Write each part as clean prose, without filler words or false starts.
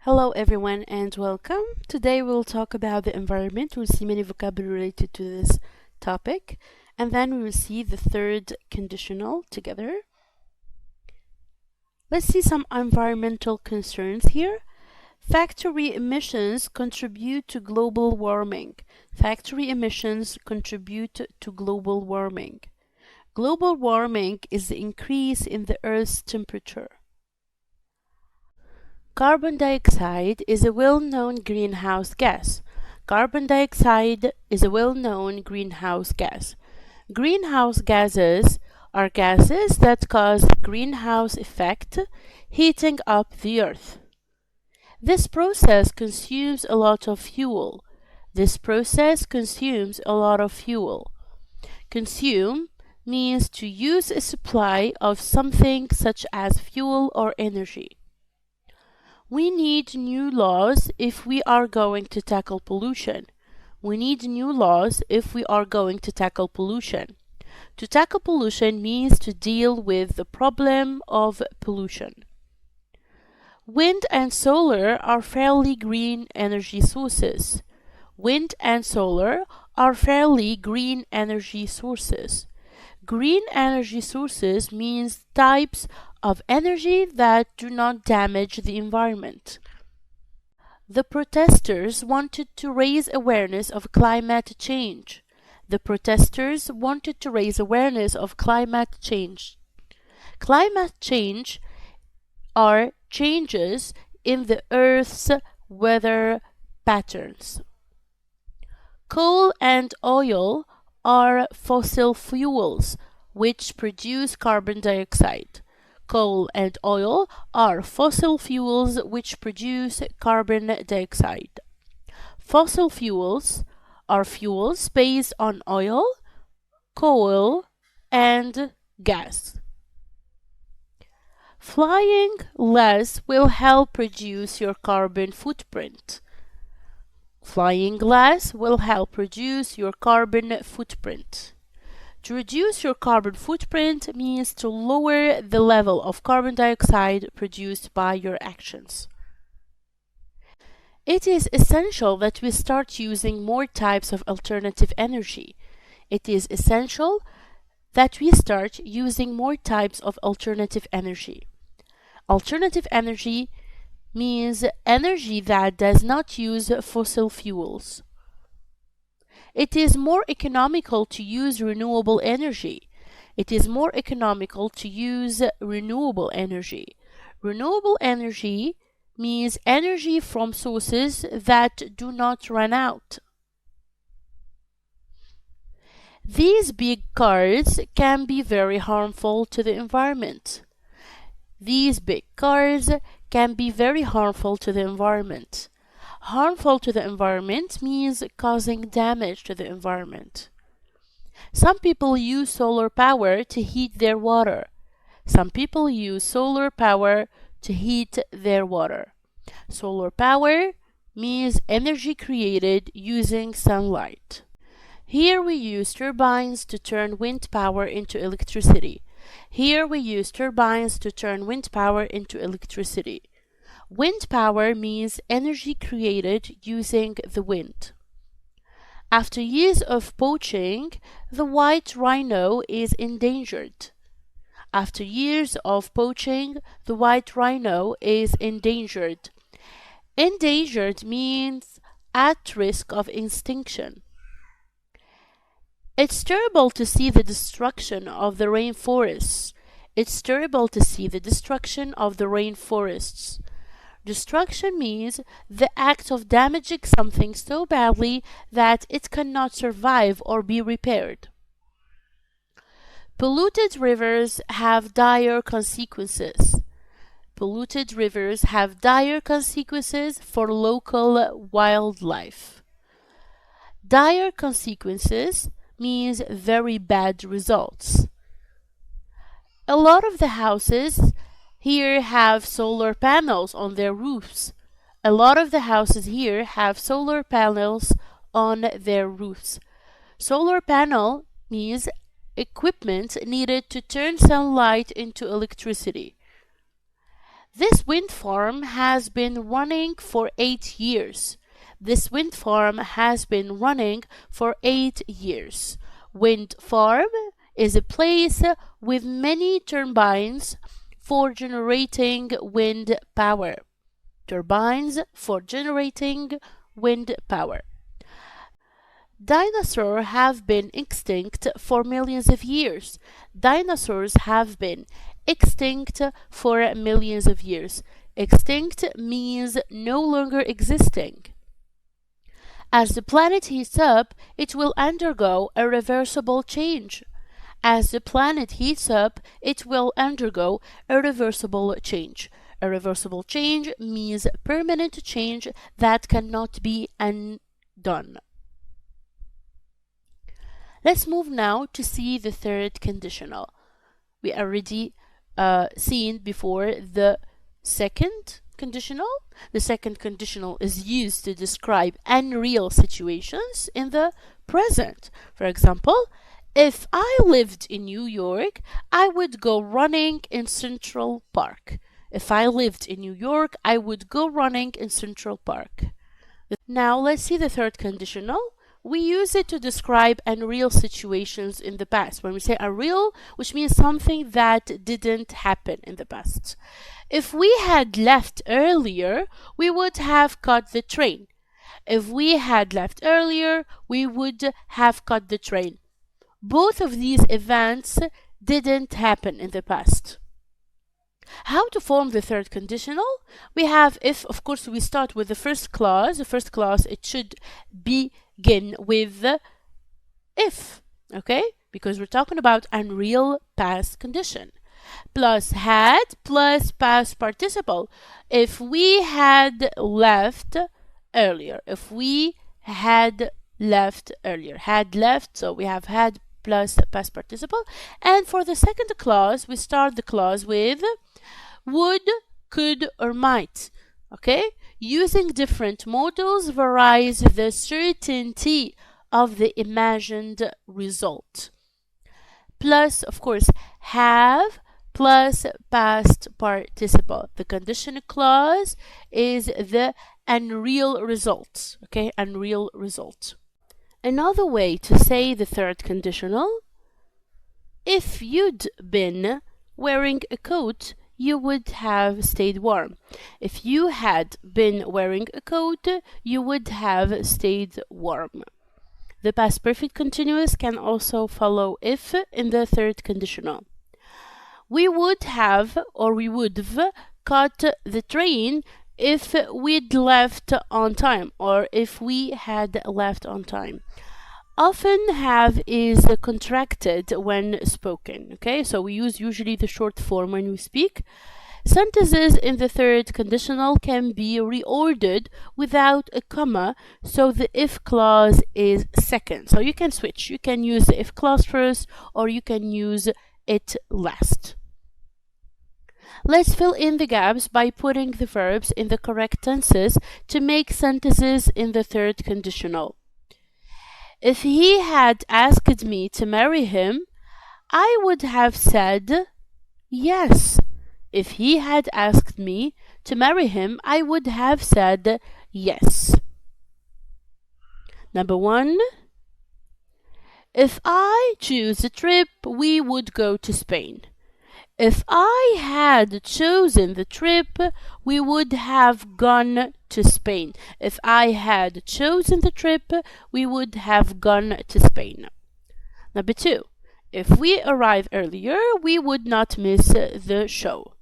Hello everyone and welcome. Today we'll talk about the environment. We'll see many vocabulary related to this topic, and then we will see the third conditional together. Let's see some environmental concerns here. Factory emissions contribute to global warming. Factory emissions contribute to global warming. Global warming is the increase in the Earth's temperature. Carbon dioxide is a well-known greenhouse gas. Carbon dioxide is a well-known greenhouse gas. Greenhouse gases are gases that cause greenhouse effect, heating up the earth. This process consumes a lot of fuel. Consume means to use a supply of something such as fuel or energy. We need new laws if we are going to tackle pollution. To tackle pollution means to deal with the problem of pollution. Wind and solar are fairly green energy sources. Green energy sources means types of energy that do not damage the environment. The protesters wanted to raise awareness of climate change. Climate change are changes in the Earth's weather patterns. Coal and oil are fossil fuels which produce carbon dioxide. Fossil fuels are fuels based on oil, coal, and gas. Flying less will help reduce your carbon footprint. To reduce your carbon footprint means to lower the level of carbon dioxide produced by your actions. It is essential that we start using more types of alternative energy. Alternative energy means energy that does not use fossil fuels. It is more economical to use renewable energy. Renewable energy means energy from sources that do not run out. These big cars can be very harmful to the environment. Harmful to the environment means causing damage to the environment. Some people use solar power to heat their water. Solar power means energy created using sunlight. Here we use turbines to turn wind power into electricity. Wind power means energy created using the wind. After years of poaching, the white rhino is endangered. Endangered means at risk of extinction. It's terrible to see the destruction of the rainforests. Destruction means the act of damaging something so badly that it cannot survive or be repaired. Polluted rivers have dire consequences. For local wildlife. Dire consequences means very bad results. A lot of the houses here have solar panels on their roofs. Solar panel means equipment needed to turn sunlight into electricity. This wind farm has been running for 8 years. This wind farm has been running for 8 years. Wind farm is a place with many turbines for generating wind power. Turbines for generating wind power. Dinosaurs have been extinct for millions of years. Dinosaurs have been extinct for millions of years. Extinct means no longer existing. As the planet heats up, it will undergo a reversible change. As the planet heats up, it will undergo a reversible change. A reversible change means permanent change that cannot be undone. Let's move now to see the third conditional. We already seen before the second conditional. The second conditional is used to describe unreal situations in the present. For example, if I lived in New York, I would go running in Central Park. If I lived in New York, I would go running in Central Park. Now let's see the third conditional. We use it to describe unreal situations in the past. When we say unreal, which means something that didn't happen in the past. If we had left earlier, we would have caught the train. If we had left earlier, we would have caught the train. Both of these events didn't happen in the past. How to form the third conditional? We have if, of course, we start with the first clause. The first clause, it should begin with if, okay? Because we're talking about unreal past condition. Plus had plus past participle. If we had left earlier. If we had left earlier. Had left, so we have had plus past participle. And for the second clause, we start the clause with would, could, or might. Okay? Using different modals varies the certainty of the imagined result. Plus, of course, have plus past participle. The conditional clause is the unreal result. Okay? Unreal result. Another way to say the third conditional, if you'd been wearing a coat, you would have stayed warm. If you had been wearing a coat, you would have stayed warm. The past perfect continuous can also follow if in the third conditional. We would have or we would've caught the train if we'd left on time or if we had left on time. Often have is contracted when spoken. Okay, so we use usually the short form when we speak. Sentences in the third conditional can be reordered without a comma, so the if clause is second. So you can switch. You can use the if clause first or you can use it last. Let's fill in the gaps by putting the verbs in the correct tenses to make sentences in the third conditional. If he had asked me to marry him, I would have said yes. If he had asked me to marry him, I would have said yes. Number 1. If I choose a trip, we would go to Spain. If I had chosen the trip, we would have gone to Spain. If I had chosen the trip, we would have gone to Spain. Number 2. If we arrive earlier, we would not miss the show.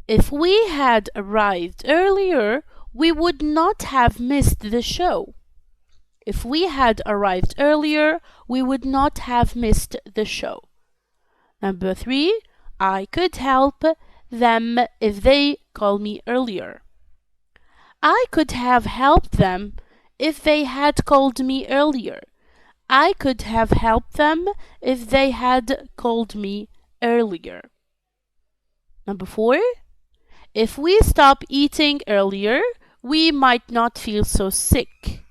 If we had arrived earlier, we would not have missed the show. If we had arrived earlier, we would not have missed the show. Number 3, I could help them if they call me earlier. I could have helped them if they had called me earlier. I could have helped them if they had called me earlier. Number 4, if we stop eating earlier, we might not feel so sick.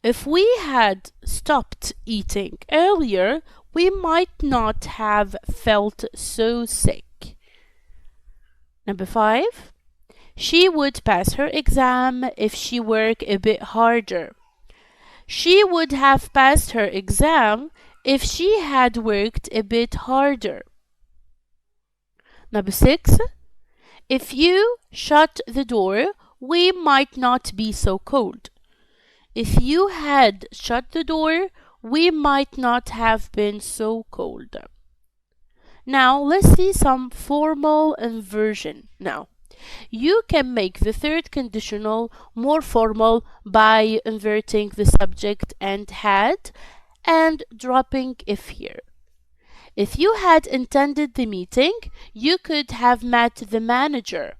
If we had stopped eating earlier, we might not have felt so sick. Number 5. She would pass her exam if she worked a bit harder. She would have passed her exam if she had worked a bit harder. Number 6. If you shut the door, we might not be so cold. If you had shut the door, we might not have been so cold. Now let's see some formal inversion. Now, you can make the third conditional more formal by inverting the subject and had and dropping if here. If you had intended the meeting, you could have met the manager.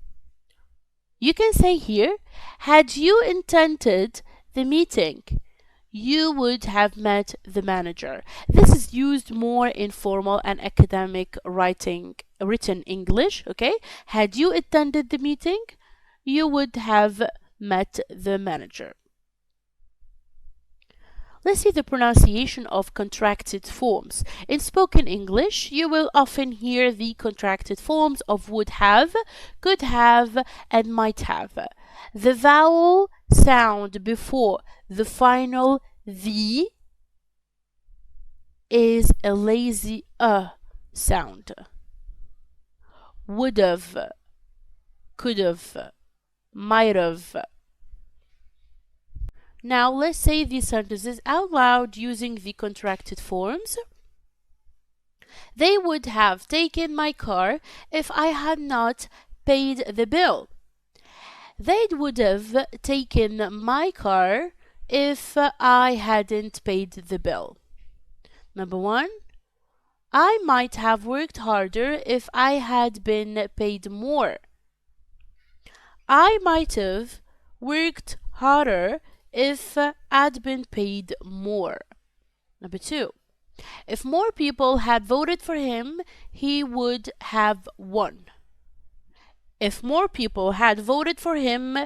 You can say here, had you intended the meeting, you would have met the manager. This is used more in formal and academic written English, okay? Had you attended the meeting, you would have met the manager. Let's see the pronunciation of contracted forms. In spoken English, you will often hear the contracted forms of would have, could have, and might have. The vowel sound before the final the is a lazy sound. Would have, could have, might have. Now let's say these sentences out loud using the contracted forms. They would have taken my car if I had not paid the bill. They would have taken my car if I hadn't paid the bill. Number 1. I might have worked harder if I had been paid more. I might have worked harder if I'd been paid more. Number 2. If more people had voted for him, he would have won. If more people had voted for him,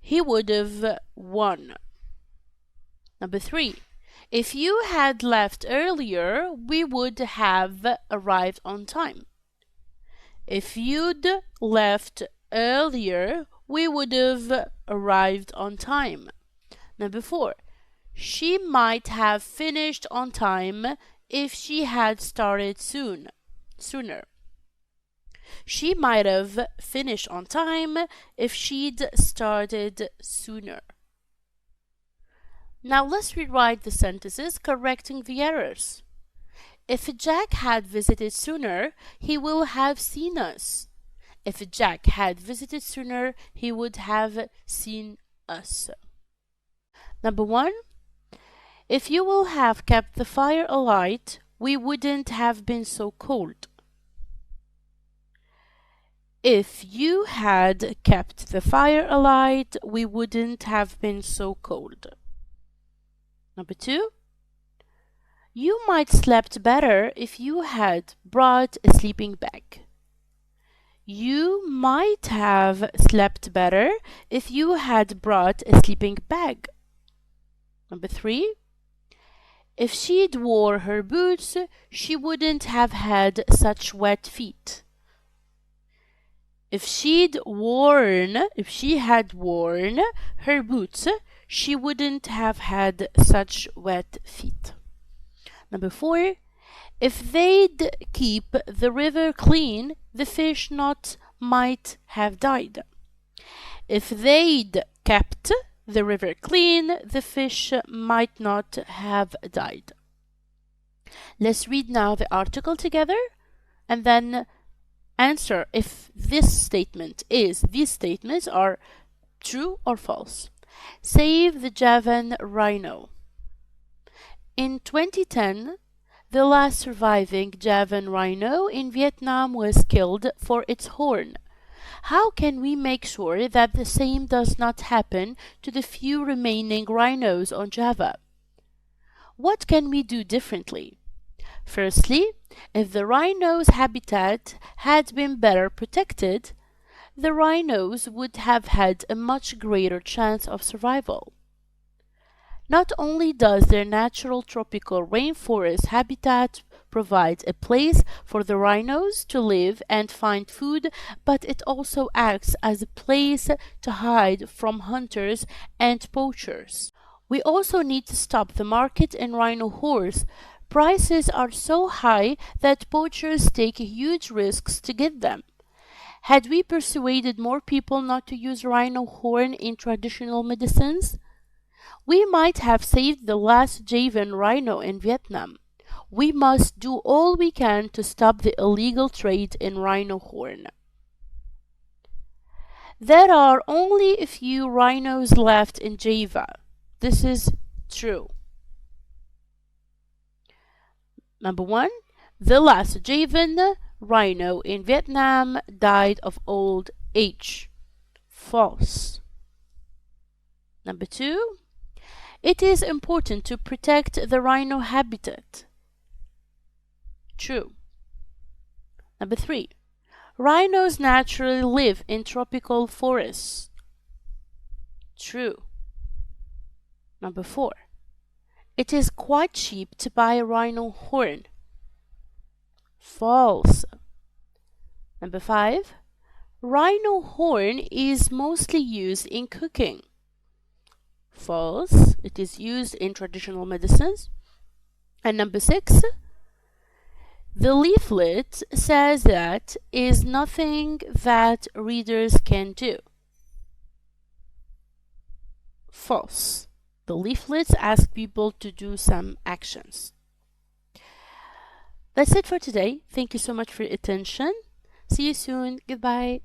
he would have won. Number 3. If you had left earlier, we would have arrived on time. If you'd left earlier, we would have arrived on time. Number 4. She might have finished on time if she had started sooner. She might have finished on time if she'd started sooner. Now let's rewrite the sentences, correcting the errors. If Jack had visited sooner, he will have seen us. If Jack had visited sooner, he would have seen us. Number 1. If you will have kept the fire alight, we wouldn't have been so cold. If you had kept the fire alight, we wouldn't have been so cold. Number 2. You might slept better if you had brought a sleeping bag. You might have slept better if you had brought a sleeping bag. Number 3. If she'd wore her boots, she wouldn't have had such wet feet. If she had worn her boots, she wouldn't have had such wet feet. Number 4. If they'd keep the river clean, the fish not might have died. If they'd kept the river clean, the fish might not have died. Let's read now the article together and then answer if these statements are true or false. Save the Javan rhino. In 2010, the last surviving Javan rhino in Vietnam was killed for its horn. How can we make sure that the same does not happen to the few remaining rhinos on Java? What can we do differently? Firstly, if the rhino's habitat had been better protected, the rhinos would have had a much greater chance of survival. Not only does their natural tropical rainforest habitat provides a place for the rhinos to live and find food, but it also acts as a place to hide from hunters and poachers. We also need to stop the market in rhino horns. Prices are so high that poachers take huge risks to get them. Had we persuaded more people not to use rhino horn in traditional medicines, we might have saved the last Javan rhino in Vietnam. We must do all we can to stop the illegal trade in rhino horn. There are only a few rhinos left in Java. This is true. Number 1. The last Javan rhino in Vietnam died of old age. False. Number 2. It is important to protect the rhino habitat. True. Number 3. Rhinos naturally live in tropical forests. True. Number 4. It is quite cheap to buy a rhino horn. False. Number 5. Rhino horn is mostly used in cooking. False. It is used in traditional medicines. And number 6. The leaflet says that is nothing that readers can do. False. The leaflets ask people to do some actions. That's it for today. Thank you so much for your attention. See you soon. Goodbye.